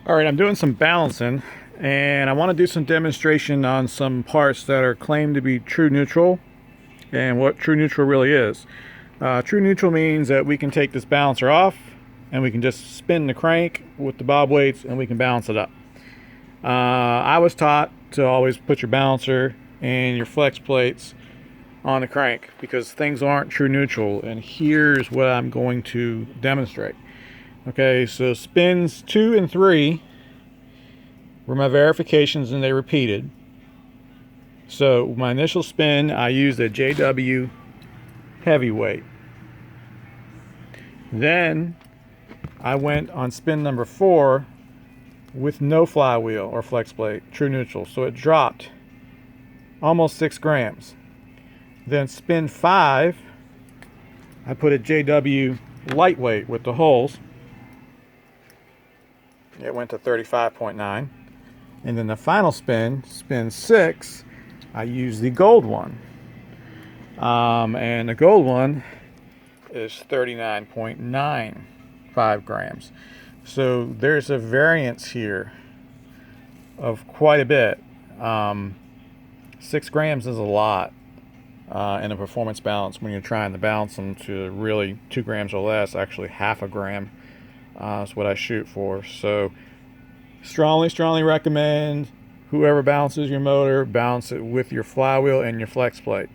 All right, I'm doing some balancing and I want to do some demonstration on some parts that are claimed to be true neutral and what true neutral really is. True neutral means that we can take this balancer off and we can just spin the crank with the bob weights and we can balance it up. I was taught to always put your balancer and your flex plates on the crank because things aren't true neutral, and here's what I'm going to demonstrate. Okay, so spins 2 and 3 were my verifications and they repeated. So my initial spin, I used a JW heavyweight. Then I went on spin number 4 with no flywheel or flex plate, true neutral. So it dropped almost 6 grams. Then spin 5, I put a JW lightweight with the holes. It went to 35.9. And then the final spin, spin 6, I used the gold one. And the gold one is 39.95 grams. So there's a variance here of quite a bit. 6 grams is a lot in a performance balance when you're trying to balance them to really 2 grams or less. Actually, half a gram is what I shoot for. So strongly recommend whoever balances your motor, balance it with your flywheel and your flex plate.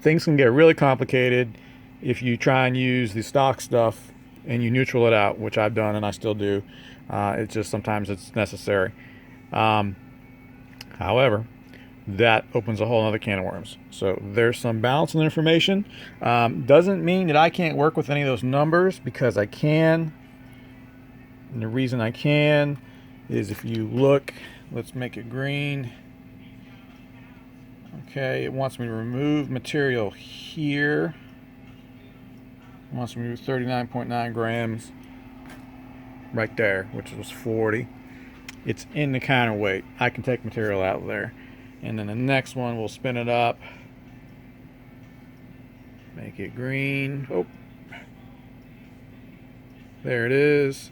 Things can get really complicated if you try and use the stock stuff and you neutral it out, which I've done and I still do. It's just sometimes it's necessary. However, that opens a whole other can of worms. So there's some balancing information. Doesn't mean that I can't work with any of those numbers, because I can. And the reason I can is if you look, let's make it green. Okay, it wants me to remove material here. It wants me to remove 39.9 grams right there, which was 40. It's in the counterweight. I can take material out of there. And then the next one, we'll spin it up. Make it green. Oh, there it is.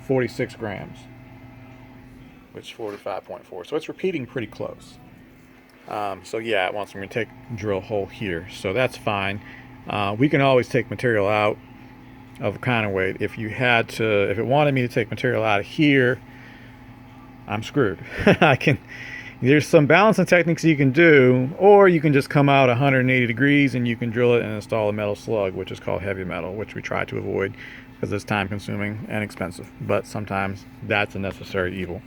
46 grams, which is 45.4. So it's repeating pretty close. So yeah, it wants me to drill a hole here. So that's fine. We can always take material out of the counterweight. If it wanted me to take material out of here, I'm screwed. There's some balancing techniques you can do, or you can just come out 180 degrees and you can drill it and install a metal slug, which is called heavy metal, which we try to avoid because it's time consuming and expensive, but sometimes that's a necessary evil.